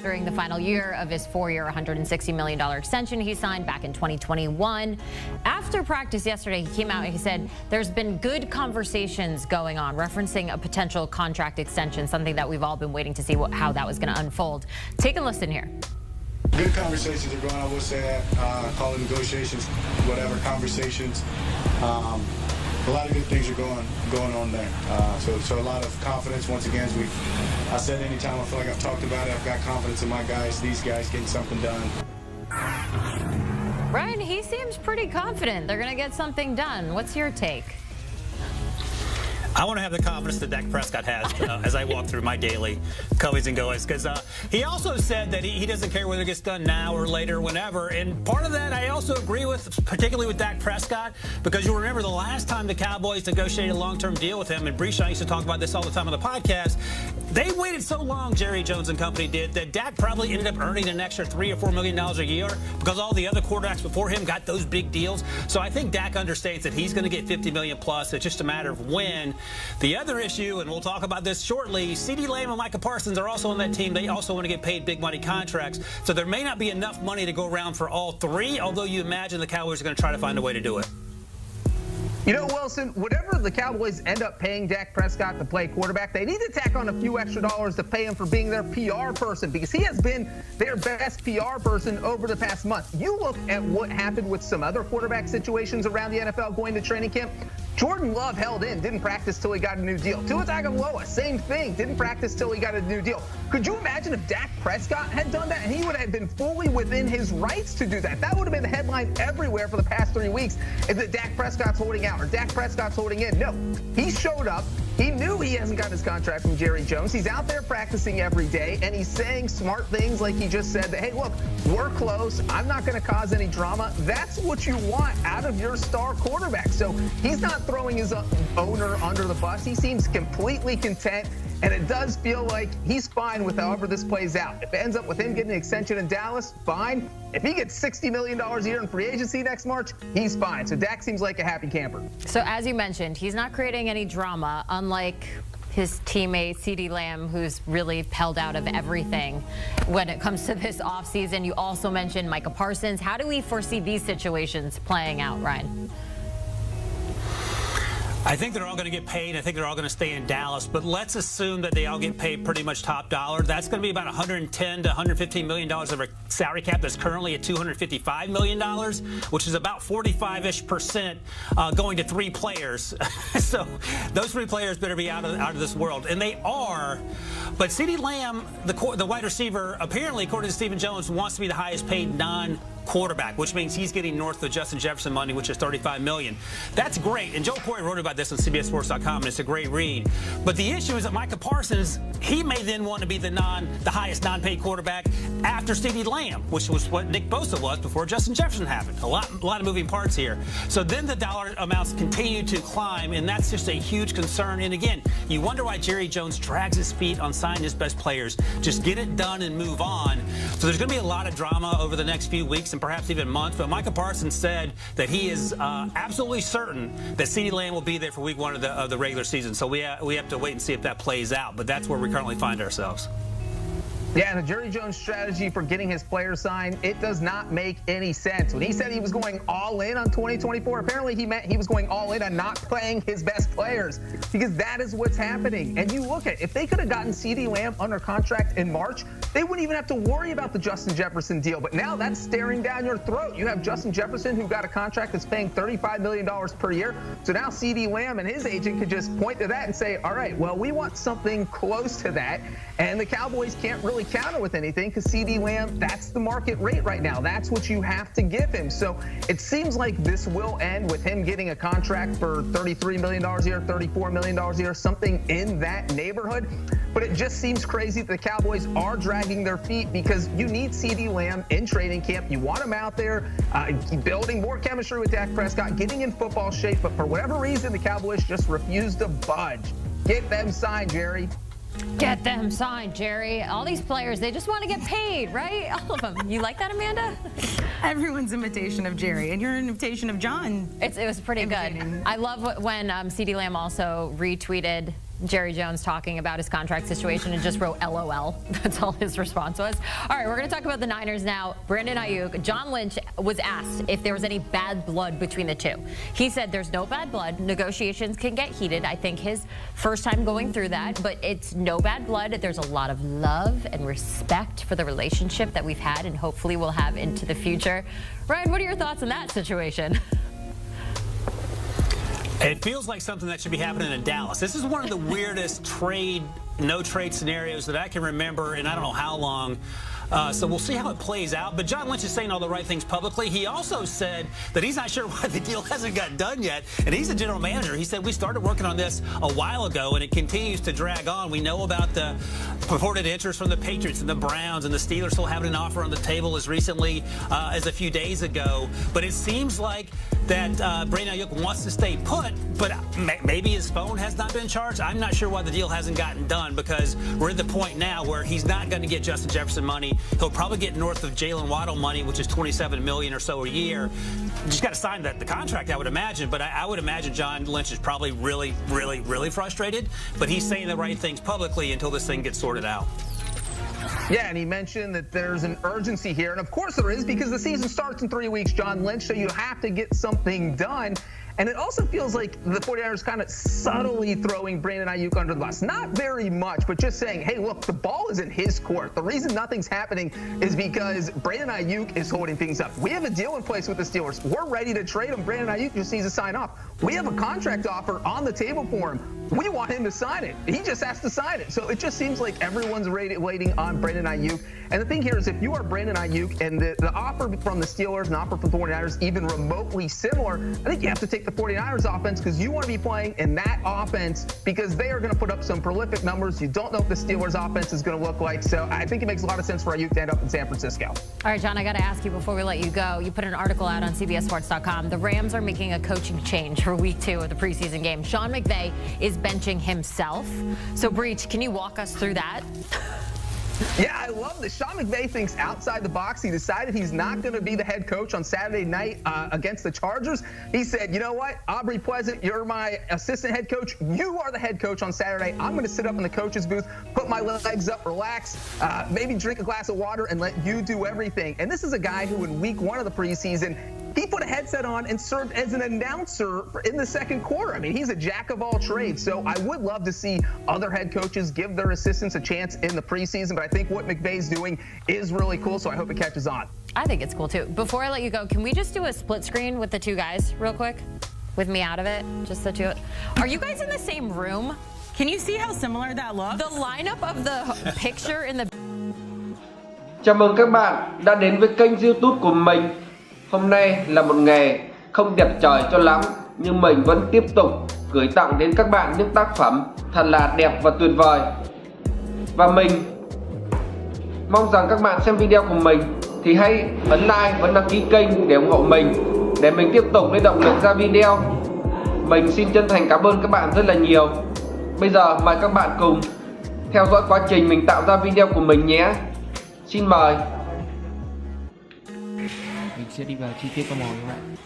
During the final year of his 4-year, $160 million extension he signed back in 2021. After practice yesterday, he came out and he said there's been good conversations going on, referencing a potential contract extension, something that we've all been waiting to see how that was going to unfold. Take a listen here. Good conversations are going on. I will say that. Call it negotiations, whatever, conversations. A lot of good things are going on there. So a lot of confidence. Once again, as I said, anytime I feel like I've talked about it, I've got confidence in my guys, these guys getting something done. Ryan, he seems pretty confident they're going to get something done. What's your take? I want to have the confidence that Dak Prescott has as I walk through my daily coveys and goings, because he also said that he doesn't care whether it gets done now or later or whenever. And part of that I also agree with, particularly with Dak Prescott, because you'll remember the last time the Cowboys negotiated a long-term deal with him, and Breeshaw used to talk about this all the time on the podcast, they waited so long, Jerry Jones and company did, that Dak probably ended up earning an extra $3 or $4 million a year because all the other quarterbacks before him got those big deals. So I think Dak understands that he's going to get $50 million plus. It's just a matter of when. The other issue, and we'll talk about this shortly, CeeDee Lamb and Micah Parsons are also on that team. They also want to get paid big money contracts. So there may not be enough money to go around for all three, although you imagine the Cowboys are going to try to find a way to do it. You know, Wilson, whatever the Cowboys end up paying Dak Prescott to play quarterback, they need to tack on a few extra dollars to pay him for being their PR person, because he has been their best PR person over the past month. You look at what happened with some other quarterback situations around the NFL going to training camp. Jordan Love held in, didn't practice till he got a new deal. Tua Tagovailoa, same thing, didn't practice till he got a new deal. Could you imagine if Dak Prescott had done that and he would have been fully within his rights to do that? That would have been the headline everywhere for the past 3 weeks, is that Dak Prescott's holding out or Dak Prescott's holding in. No, he showed up. He knew he hasn't got his contract from Jerry Jones. He's out there practicing every day, and he's saying smart things like he just said that, hey, look, we're close. I'm not going to cause any drama. That's what you want out of your star quarterback. So he's not throwing his owner under the bus. He seems completely content, and it does feel like he's fine with however this plays out. If it ends up with him getting an extension in Dallas, fine. If he gets $60 million a year in free agency next March, he's fine. So Dak seems like a happy camper. So as you mentioned, he's not creating any drama, unlike his teammate CeeDee Lamb, who's really held out of everything when it comes to this offseason. You also mentioned Micah Parsons. How do we foresee these situations playing out, Ryan? I think they're all going to get paid. I think they're all going to stay in Dallas. But let's assume that they all get paid pretty much top dollar. That's going to be about $110 to $115 million of a salary cap that's currently at $255 million, which is about 45-ish% going to 3 players. So those 3 players better be out of this world. And they are. But CeeDee Lamb, the wide receiver, apparently, according to Stephen Jones, wants to be the highest paid non-quarterback, which means he's getting north of the Justin Jefferson money, which is $35 million. That's great. And Joe Corey wrote about this on CBSSports.com, and it's a great read. But the issue is that Micah Parsons, he may then want to be the highest non-paid quarterback after CeeDee Lamb, which was what Nick Bosa was before Justin Jefferson happened. A lot of moving parts here. So then the dollar amounts continue to climb, and that's just a huge concern. And again, you wonder why Jerry Jones drags his feet on signing his best players. Just get it done and move on. So there's going to be a lot of drama over the next few weeks and perhaps even months. But Micah Parsons said that he is absolutely certain that CeeDee Lamb will be there for week 1 of the regular season. So we have to wait and see if that plays out. But that's where we currently find ourselves. Yeah, and the Jerry Jones strategy for getting his players signed, it does not make any sense. When he said he was going all in on 2024, apparently he meant he was going all in on not playing his best players, because that is what's happening. And you look at, if they could have gotten CeeDee Lamb under contract in March, they wouldn't even have to worry about the Justin Jefferson deal. But now that's staring down your throat. You have Justin Jefferson, who got a contract that's paying $35 million per year. So now CeeDee Lamb and his agent could just point to that and say, all right, well, we want something close to that. And the Cowboys can't really counter with anything, because CeeDee Lamb, that's the market rate right now. That's what you have to give him. So it seems like this will end with him getting a contract for $33 million a year, $34 million a year, something in that neighborhood. But it just seems crazy that the Cowboys are dragging their feet, because you need CeeDee Lamb in training camp. You want him out there building more chemistry with Dak Prescott, getting in football shape. But for whatever reason, the Cowboys just refuse to budge. Get them signed, Jerry. Get them signed, Jerry. All these players, they just want to get paid, right? All of them. You like that, Amanda? Everyone's imitation of Jerry, and your imitation of John. It was pretty good. I love when CeeDee Lamb also retweeted Jerry Jones talking about his contract situation and just wrote LOL. That's all his response was. All right, we're going to talk about the Niners now. Brandon Ayuk. John Lynch was asked if there was any bad blood between the two. He said there's no bad blood. Negotiations can get heated. I think his first time going through that, but it's no bad blood. There's a lot of love and respect for the relationship that we've had and hopefully we'll have into the future. Ryan, what are your thoughts on that situation? It feels like something that should be happening in Dallas. This is one of the weirdest no trade scenarios that I can remember in I don't know how long. So we'll see how it plays out. But John Lynch is saying all the right things publicly. He also said that he's not sure why the deal hasn't gotten done yet. And he's a general manager. He said, we started working on this a while ago, and it continues to drag on. We know about the purported interest from the Patriots and the Browns, and the Steelers still having an offer on the table as recently as a few days ago. But it seems like that Brandon Ayuk wants to stay put, but maybe his phone has not been charged. I'm not sure why the deal hasn't gotten done, because we're at the point now where he's not going to get Justin Jefferson money. He'll probably get north of Jalen Waddle money, which is $27 million or so a year. You just got to sign the contract, I would imagine. But I would imagine John Lynch is probably really, really, really frustrated. But he's saying the right things publicly until this thing gets sorted out. Yeah, and he mentioned that there's an urgency here. And of course there is, because the season starts in 3 weeks, John Lynch, so you have to get something done. And it also feels like the 49ers kind of subtly throwing Brandon Ayuk under the bus. Not very much, but just saying, hey, look, the ball is in his court. The reason nothing's happening is because Brandon Ayuk is holding things up. We have a deal in place with the Steelers. We're ready to trade him. Brandon Ayuk just needs to sign off. We have a contract offer on the table for him. We want him to sign it. He just has to sign it. So it just seems like everyone's waiting on Brandon Ayuk. And the thing here is, if you are Brandon Ayuk and the offer from the Steelers and the offer from the 49ers even remotely similar, I think you have to take the 49ers offense, because you want to be playing in that offense, because they are going to put up some prolific numbers. You don't know what the Steelers offense is going to look like. So I think it makes a lot of sense for Ayuk to end up in San Francisco. All right, John, I got to ask you before we let you go. You put an article out on CBSSports.com. The Rams are making a coaching change for week 2 of the preseason game. Sean McVay is benching himself. So, Breach, can you walk us through that? Yeah, I love this. Sean McVay thinks outside the box. He decided he's not going to be the head coach on Saturday night against the Chargers. He said, you know what, Aubrey Pleasant, you're my assistant head coach. You are the head coach on Saturday. I'm going to sit up in the coach's booth, put my legs up, relax, maybe drink a glass of water, and let you do everything. And this is a guy who in week 1 of the preseason, he put a headset on and served as an announcer in the second quarter. I mean, he's a jack of all trades. So I would love to see other head coaches give their assistants a chance in the preseason. But I think what McVay's doing is really cool. So I hope it catches on. I think it's cool, too. Before I let you go, can we just do a split screen with the two guys real quick? With me out of it? Just the two. Are you guys in the same room? Can you see how similar that looks? The lineup of the picture in the... Chào mừng các bạn đã đến với kênh YouTube của mình. Hôm nay là một ngày không đẹp trời cho lắm, nhưng mình vẫn tiếp tục gửi tặng đến các bạn những tác phẩm thật là đẹp và tuyệt vời. Và mình mong rằng các bạn xem video của mình thì hãy ấn like và đăng ký kênh để ủng hộ mình, để mình tiếp tục lấy động lực ra video. Mình xin chân thành cảm ơn các bạn rất là nhiều. Bây giờ mời các bạn cùng theo dõi quá trình mình tạo ra video của mình nhé. Xin mời. Mình sẽ đi vào chi tiết các màu các bạn.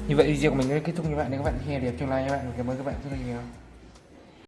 Như vậy video của mình đã kết thúc như vậy. Nếu các bạn nghe đẹp cho like nha bạn, cảm ơn các bạn rất là nhiều.